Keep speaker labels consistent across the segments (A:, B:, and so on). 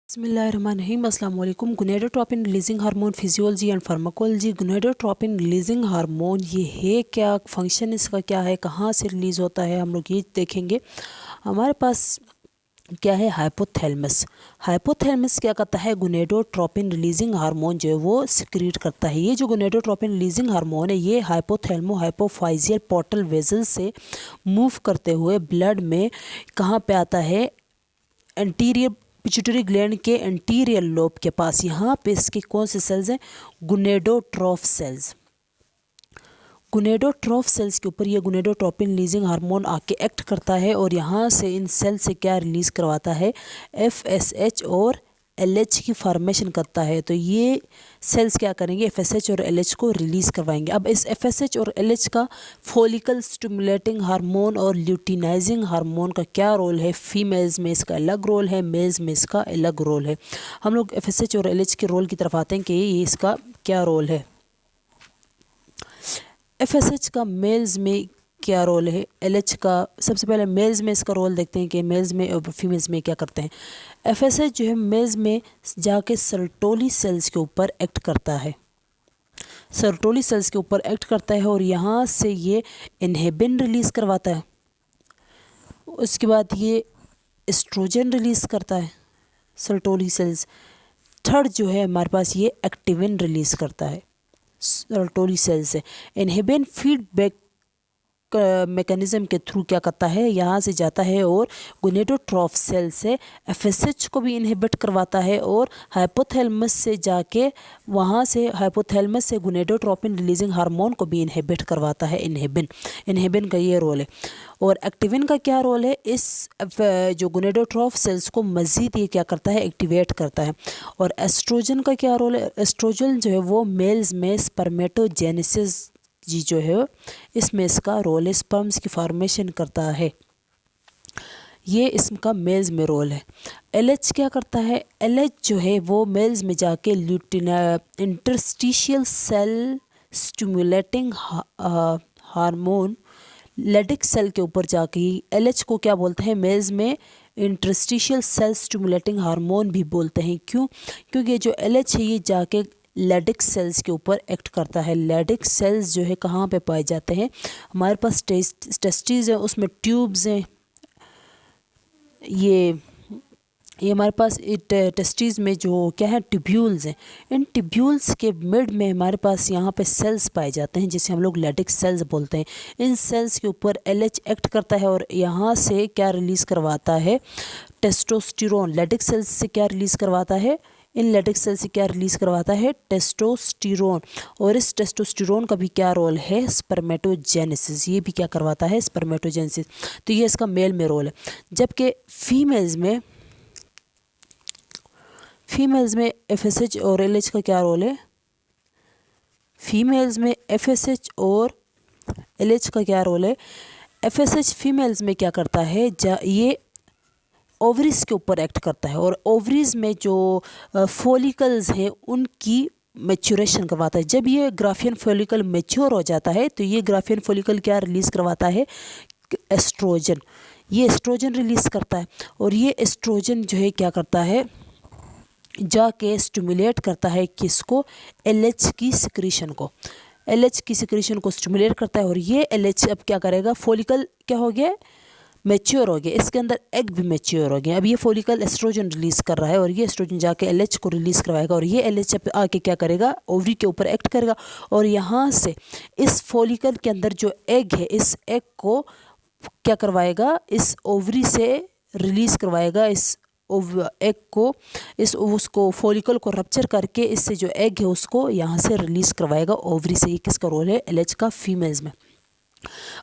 A: बिस्मिल्लाहिर्रहमानिर्रहीम अस्सलाम वालेकुम। Gonadotropin releasing hormone physiology and pharmacology. Gonadotropin releasing hormone ये है क्या, फंक्शन इसका क्या है, कहाँ से रिलीज़ होता है, हम लोग ये देखेंगे। हमारे पास क्या है, हाइपोथैलेमस। हाइपोथैलेमस क्या करता है, गोनेडोट्रोपिन रिलीजिंग हार्मोन जो है वो सिक्रीट करता है। ये जो गोनेडोट्रोपिन रिलीजिंग हार्मोन है ये हाइपोथैलेमो हाइपोफाइजियल पोर्टल वेजल से मूव करते हुए ब्लड में कहाँ पे आता है, एंटीरियर पिट्यूटरी ग्लैंड के एंटीरियर लोब के पास। यहाँ पे इसके कौन से सेल्स हैं, गोनेडोट्रोफ सेल्स। गोनेडोट्रोफ सेल्स के ऊपर ये गोनेडोट्रोपिन रिलीजिंग हार्मोन आके एक्ट करता है और यहाँ से इन सेल से क्या रिलीज़ करवाता है, FSH और LH की फॉर्मेशन करता है। तो ये सेल्स क्या करेंगे, FSH और LH को रिलीज़ करवाएंगे। अब इस FSH और LH का फॉलिकल स्टिमुलेटिंग हार्मोन और ल्यूटिनाइजिंग हार्मोन का क्या रोल है, फीमेल्स में इसका अलग रोल है, मेल्स में इसका अलग रोल है। हम लोग FSH और LH के रोल की तरफ आते हैं कि ये इसका क्या रोल है। FSH का मेल्स में क्या रोल है, LH का सबसे पहले मेल्स में इसका रोल देखते हैं कि मेल्स में और फीमेल्स में क्या करते हैं। FSH जो है मेल्स में जाके सर्टोली सेल्स के ऊपर एक्ट करता है, सर्टोली सेल्स के ऊपर एक्ट करता है और यहाँ से ये इनहिबिन रिलीज़ करवाता है। उसके बाद ये एस्ट्रोजन रिलीज़ करता है सर्टोली सेल्स। थर्ड जो है हमारे पास ये एक्टिविन रिलीज़ करता है सर्टोली सेल से। इनहिबिन फीडबैक मैकेनिज्म के थ्रू क्या करता है, यहाँ से जाता है और गोनेडोट्रोफ सेल से FSH को भी इनहिबिट करवाता है और हाइपोथैलेमस से जाके वहाँ से हाइपोथैलेमस से गोनेडोट्रोपिन रिलीजिंग हार्मोन को भी इनहिबिट करवाता है। इनहिबिन का ये रोल है। और एक्टिविन का क्या रोल है, इस जो गोनेडोट्रोफ सेल्स को मज़ीद ये क्या करता है, एक्टिवेट करता है। और एस्ट्रोजन का क्या रोल है, एस्ट्रोजन जो है वो मेल्स में स्पर्मेटोजेनेसिस जी जो है इसमें इसका रोल है, स्पर्म्स की फॉर्मेशन करता है, ये इसका मेल्स में रोल है। LH क्या करता है, LH जो है वो मेल्स में जाके interstitial cell stimulating hormone Leydig cell के ऊपर जाके LH को क्या बोलते हैं, मेल्स में इंटरस्टिशियल सेल स्टिमुलेटिंग हार्मोन भी बोलते हैं। क्यों, क्योंकि जो LH है ये जाके लेडिक सेल्स के ऊपर एक्ट करता है। लेडिक सेल्स जो है कहाँ पे पाए जाते हैं, हमारे पास टेस्टिस है, उसमें ट्यूब्स हैं। ये हमारे पास टेस्टिस में जो क्या है, ट्यूब्यूल्स हैं। इन ट्यूब्यूल्स के मिड में हमारे पास यहाँ पे सेल्स पाए जाते हैं जिसे हम लोग लेडिक सेल्स बोलते हैं। इन सेल्स के ऊपर LH एक्ट करता है और यहाँ से क्या रिलीज़ करवाता है, टेस्टोस्टेरोन। लेडिक सेल्स से क्या रिलीज़ करवाता है, इन लेडिक सेल से क्या रिलीज़ करवाता है, टेस्टोस्टेरोन। और इस टेस्टोस्टेरोन का भी क्या रोल है, स्पर्मेटोजेनेसिस। ये भी क्या करवाता है, स्पर्मेटोजेनेसिस। तो ये इसका मेल में रोल है। जबकि फीमेल्स में FSH और LH का क्या रोल है, फीमेल्स में FSH और LH का क्या रोल है। FSH फीमेल्स में क्या करता है, ये ओवरीज के ऊपर एक्ट करता है और ओवरीज में जो फॉलिकल्स हैं उनकी मैच्योरेशन करवाता है। जब ये ग्राफियन फॉलिकल मैच्योर हो जाता है तो ये ग्राफियन फॉलिकल क्या रिलीज़ करवाता है, एस्ट्रोजन। ये एस्ट्रोजन रिलीज़ करता है और ये एस्ट्रोजन जो है क्या करता है, जाके स्टिमुलेट करता है किसको, LH की सिक्रीशन को। LH की सिक्रीशन को स्टिमुलेट करता है और ये LH अब क्या करेगा, फॉलिकल क्या हो गया, मैच्योर हो गया, इसके अंदर एग भी मैच्योर हो गया। अब ये फॉलिकल एस्ट्रोजन रिलीज़ कर रहा है और ये एस्ट्रोजन जाके LH को रिलीज़ करवाएगा और ये LH आके क्या करेगा, ओवरी के ऊपर एक्ट करेगा और यहाँ से इस फॉलिकल के अंदर जो एग है, इस एग को क्या करवाएगा, इस ओवरी से रिलीज़ करवाएगा। इस एग को, इस उसको फॉलिकल को रप्चर करके इससे जो एग है उसको यहाँ से रिलीज़ करवाएगा ओवरी से। ये किसका रोल है, LH का फीमेल्स में।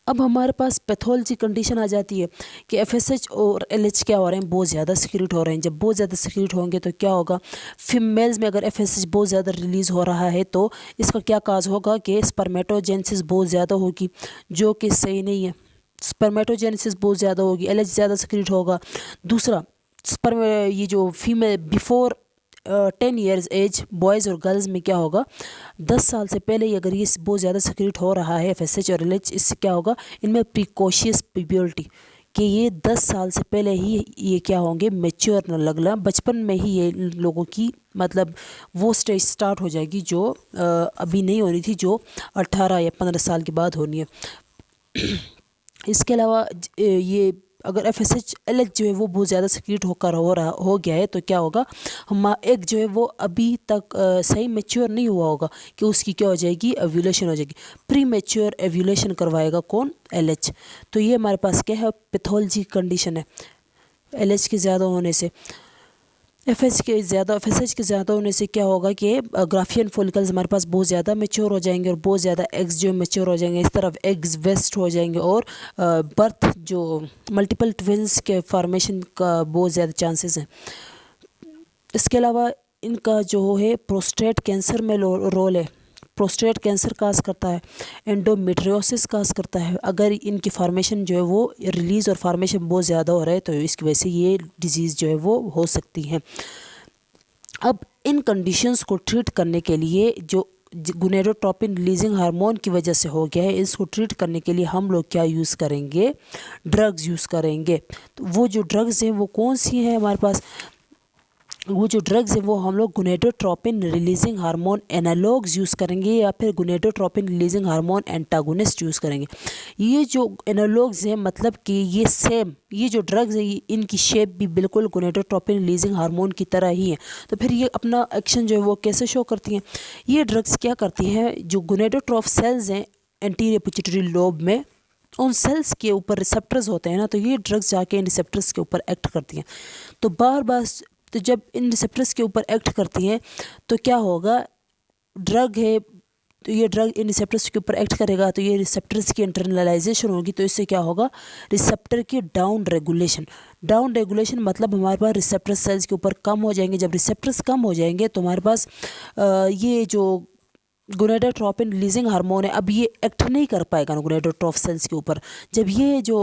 A: अब हमारे पास पैथोलॉजी कंडीशन आ जाती है कि FSH और LH क्या हो रहे हैं, बहुत ज़्यादा सिक्रीट हो रहे हैं। जब बहुत ज़्यादा सिक्रीट होंगे तो क्या होगा, फीमेल्स में अगर FSH बहुत ज़्यादा रिलीज़ हो रहा है तो इसका क्या काज होगा कि स्पर्मेटोजेनेसिस बहुत ज़्यादा होगी, जो कि सही नहीं है। स्पर्मेटोजेनेसिस बहुत ज़्यादा होगी, LH ज़्यादा सिक्रीट होगा। दूसरा, ये जो female before 10 years age boys और गर्ल्स में क्या होगा, 10 साल से पहले ही अगर ये बहुत ज़्यादा सिक्रीट हो रहा है FSH और LH, इससे क्या होगा, इनमें प्रिकॉशियस प्यूबर्टी कि ये 10 साल से पहले ही ये क्या होंगे, मैच्योर न लगना, बचपन में ही ये लोगों की मतलब वो स्टेज स्टार्ट हो जाएगी जो अभी नहीं होनी थी, जो 18 या 15 साल के बाद होनी है। इसके अलावा ये अगर FSH LH जो है वो बहुत ज़्यादा सिक्रीट हो गया है तो क्या होगा, हम एक जो है वो अभी तक सही मैच्योर नहीं हुआ होगा कि उसकी क्या हो जाएगी, एव्यूलेशन हो जाएगी। प्री मैच्योर एव्यूलेशन करवाएगा कौन, LH। तो ये हमारे पास क्या है, पैथोलॉजी कंडीशन है LH के ज़्यादा होने से। FSH के ज़्यादा होने से क्या होगा कि ग्राफियन फॉलिकल्स हमारे पास बहुत ज़्यादा मैच्योर हो जाएंगे और बहुत ज़्यादा एग्स जो मैच्योर हो जाएंगे, इस तरफ एग्स वेस्ट हो जाएंगे और बर्थ जो मल्टीपल ट्विंस के फॉर्मेशन का बहुत ज़्यादा चांसेस हैं। इसके अलावा इनका जो है प्रोस्टेट कैंसर में रोल है। प्रोस्टेट कैंसर काज करता है, एंडोमेट्रियोसिस काज करता है। अगर इनकी फार्मेशन जो है वो रिलीज़ और फार्मेशन बहुत ज़्यादा हो रहा है तो इसकी वजह से ये डिजीज़ जो है वो हो सकती है। अब इन कंडीशंस को ट्रीट करने के लिए जो गोनेडोट्रोपिन रिलीजिंग हार्मोन की वजह से हो गया है, इसको ट्रीट करने के लिए हम लोग क्या यूज़ करेंगे, ड्रग्स यूज़ करेंगे। तो वो जो ड्रग्स हैं वो कौन सी हैं हमारे पास, वो जो ड्रग्स है वो हम लोग gonadotropin releasing hormone analogues use करेंगे या फिर gonadotropin releasing hormone antagonist use करेंगे। ये जो एनालॉग्स हैं मतलब कि ये सेम, ये जो ड्रग्स है इनकी शेप भी बिल्कुल गोनेडोट्रोपिन रिलीजिंग हार्मोन की तरह ही है। तो फिर ये अपना एक्शन जो है वो कैसे शो करती हैं, ये ड्रग्स क्या करती हैं, जो गोनेडोट्रोफ सेल्स हैं एंटीरियर पिट्यूटरी लोब में, उन सेल्स के ऊपर रिसेप्टर्स होते हैं ना, तो ये ड्रग्स जाके इन रिसेप्टर्स के ऊपर एक्ट करती हैं। तो बार बार तो जब इन रिसेप्टर्स के ऊपर एक्ट करती हैं तो क्या होगा, ड्रग है तो ये ड्रग इन रिसेप्टर्स के ऊपर एक्ट करेगा तो ये रिसेप्टर्स की इंटरनलाइजेशन होगी। तो इससे क्या होगा, रिसेप्टर की डाउन रेगुलेशन मतलब हमारे पास रिसेप्टर सेल्स के ऊपर कम हो जाएंगे। जब रिसेप्टर्स कम हो जाएंगे तो हमारे पास ये जो गोनेडोट्रोपिन रिलीजिंग हार्मोन है अब ये एक्ट नहीं कर पाएगा गोनेडोट्रोफ सेल्स के ऊपर। जब ये जो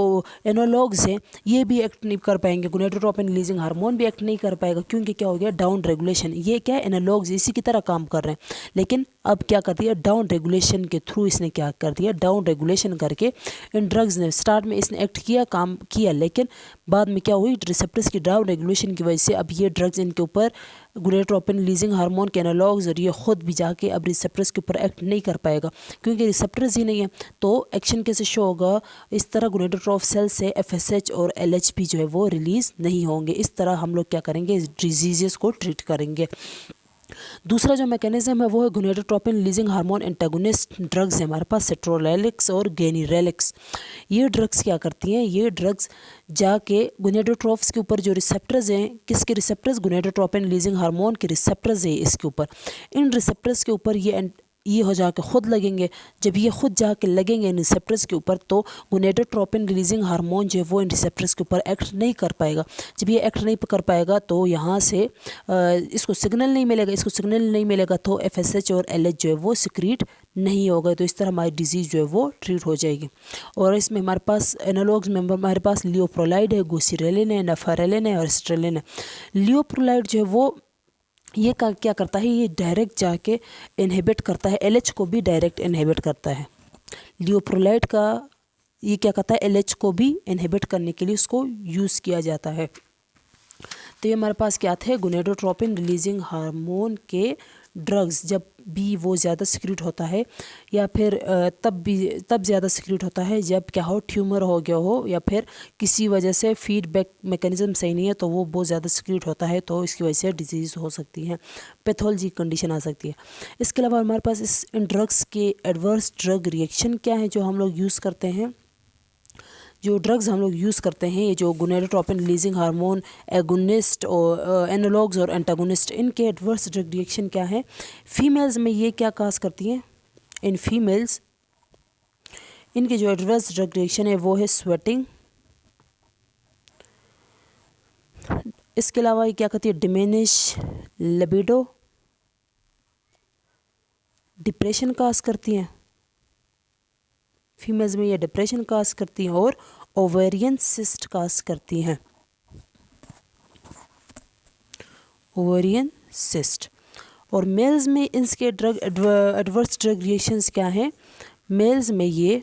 A: एनालॉग्स हैं ये भी एक्ट नहीं कर पाएंगे, गोनेडोट्रोपिन रिलीजिंग हार्मोन भी एक्ट नहीं कर पाएगा, क्योंकि क्या हो गया, डाउन रेगुलेशन। ये क्या है, एनालॉग्स इसी की तरह काम कर रहे हैं, लेकिन अब क्या कर दिया, डाउन रेगुलेशन के थ्रू इसने क्या कर दिया, डाउन रेगुलेशन करके इन ड्रग्स ने स्टार्ट में इसने एक्ट किया, काम किया, लेकिन बाद में क्या हुई, रिसेप्टर्स की डाउन रेगुलेशन की वजह से अब ये ड्रग्स इनके ऊपर गोनेडोट्रोपिन रिलीजिंग हार्मोन के एनालॉग्स और ये खुद भी जाके अब रिसेप्टर्स के ऊपर एक्ट नहीं कर पाएगा, क्योंकि रिसेप्टर्स ही नहीं है। तो एक्शन कैसे शो होगा, इस तरह गोनेडोट्रोफ सेल से FSH और LH भी जो है वो रिलीज़ नहीं होंगे। इस तरह हम लोग क्या करेंगे, इस डिजीज़ को ट्रीट करेंगे। दूसरा जो मैकेनिज्म है वो है gonadotropin releasing hormone antagonist drugs है हमारे पास, सेट्रोलेलिक्स और गेनिरेलिक्स। ये ड्रग्स क्या करती हैं, ये ड्रग्स जाके गोनेडोट्रोफ्स के ऊपर जो रिसेप्टर्स हैं, किसके रिसेप्टर्स, गोनेडोट्रोपिन रिलीजिंग हार्मोन के रिसेप्टर्स है इसके ऊपर, इन रिसेप्टर्स के ऊपर ये हो जाके खुद लगेंगे। जब ये खुद जाके लगेंगे इन रिसेप्टर्स के ऊपर तो गोनेडोट्रोपिन रिलीजिंग हार्मोन जो है वो इन रिसेप्टर्स के ऊपर एक्ट नहीं कर पाएगा। जब ये एक्ट नहीं कर पाएगा तो यहाँ से इसको सिग्नल नहीं मिलेगा तो FSH और LH जो है वो सिक्रीट नहीं होगा। तो इस तरह हमारी डिजीज़ जो है वो ट्रीट हो जाएगी। और इसमें हमारे पास एनालॉग्स में हमारे पास लियोप्रोलाइड है, गोसिरेलिन है, नफारेलिन है और एस्ट्रेलिन है। लियोप्रोलाइड जो है वो ये क्या करता है, ये डायरेक्ट जाके इनहिबिट करता है, LH को भी डायरेक्ट इनहिबिट करता है। लियोप्रोलाइड का ये क्या करता है, LH को भी इनहिबिट करने के लिए उसको यूज़ किया जाता है। तो ये हमारे पास क्या थे, गोनेडोट्रोपिन रिलीजिंग हार्मोन के ड्रग्स जब भी वो ज़्यादा सिक्रीट होता है या फिर तब ज़्यादा सिक्रीट होता है जब क्या हो, ट्यूमर हो गया हो या फिर किसी वजह से फीडबैक मैकेनिज्म सही नहीं है तो वो बहुत ज़्यादा सिक्रीट होता है, तो इसकी वजह से डिजीज़ हो सकती है, पैथोलॉजी कंडीशन आ सकती है। इसके अलावा हमारे पास इन ड्रग्स के एडवर्स ड्रग रिएक्शन क्या है जो हम लोग यूज़ करते हैं। जो ड्रग्स हम लोग यूज़ करते हैं, ये जो गोनेडोट्रोपिन रिलीजिंग हार्मोन एगोनिस्ट और एनालॉग्स और एंटागोनिस्ट, इनके एडवर्स ड्रग रिएक्शन क्या है। फीमेल्स में ये क्या काज करती हैं, इन फीमेल्स इनके जो एडवर्स ड्रग रिएक्शन है वो है स्वेटिंग। इसके अलावा ये क्या करती है, डिमिनिश लिबिडो, डिप्रेशन काज करती हैं फीमेल्स में, ये डिप्रेशन काज करती हैं और ओवेरियन सिस्ट काज करती हैं, ओवेरियन सिस्ट। और मेल्स में इसके एडवर्स ड्रग रिएक्शंस क्या हैं, मेल्स में ये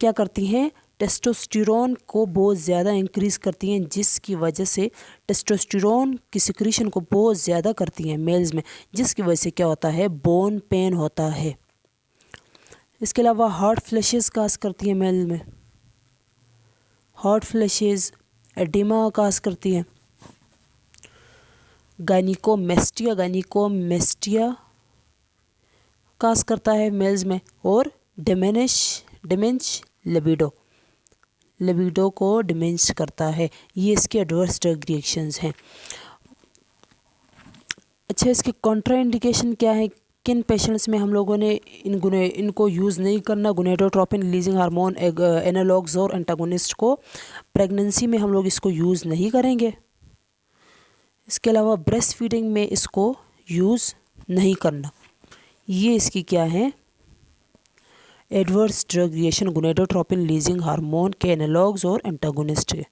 A: क्या करती हैं, टेस्टोस्टेरोन को बहुत ज़्यादा इंक्रीज़ करती हैं, जिसकी वजह से टेस्टोस्टेरोन की सिक्रीशन को बहुत ज़्यादा करती हैं मेल्स में, जिसकी वजह से क्या होता है, बोन पेन होता है। इसके अलावा हॉट फ्लैशेस काज करती हैं मेल में, हॉट फ्लैशेस, एडिमा काज करती हैं, गायनिकोमेस्टिया काज करता है मेल्स में, और डिमेंश लिबिडो को डिमेंश करता है। ये इसके एडवर्स ड्रग रिएक्शंस हैं। अच्छा, इसके कॉन्ट्राइंडिकेशन क्या है, किन पेशेंट्स में हम लोगों ने इनको यूज़ नहीं करना, गोनेडोट्रोपिन रिलीजिंग हार्मोन एनालॉग्स और एंटागोनिस्ट को प्रेगनेंसी में हम लोग इसको यूज़ नहीं करेंगे। इसके अलावा ब्रेस्ट फीडिंग में इसको यूज़ नहीं करना। ये इसकी क्या है, adverse drug reaction gonadotropin releasing hormone के एनालॉग्स और एंटागोनिस्ट के।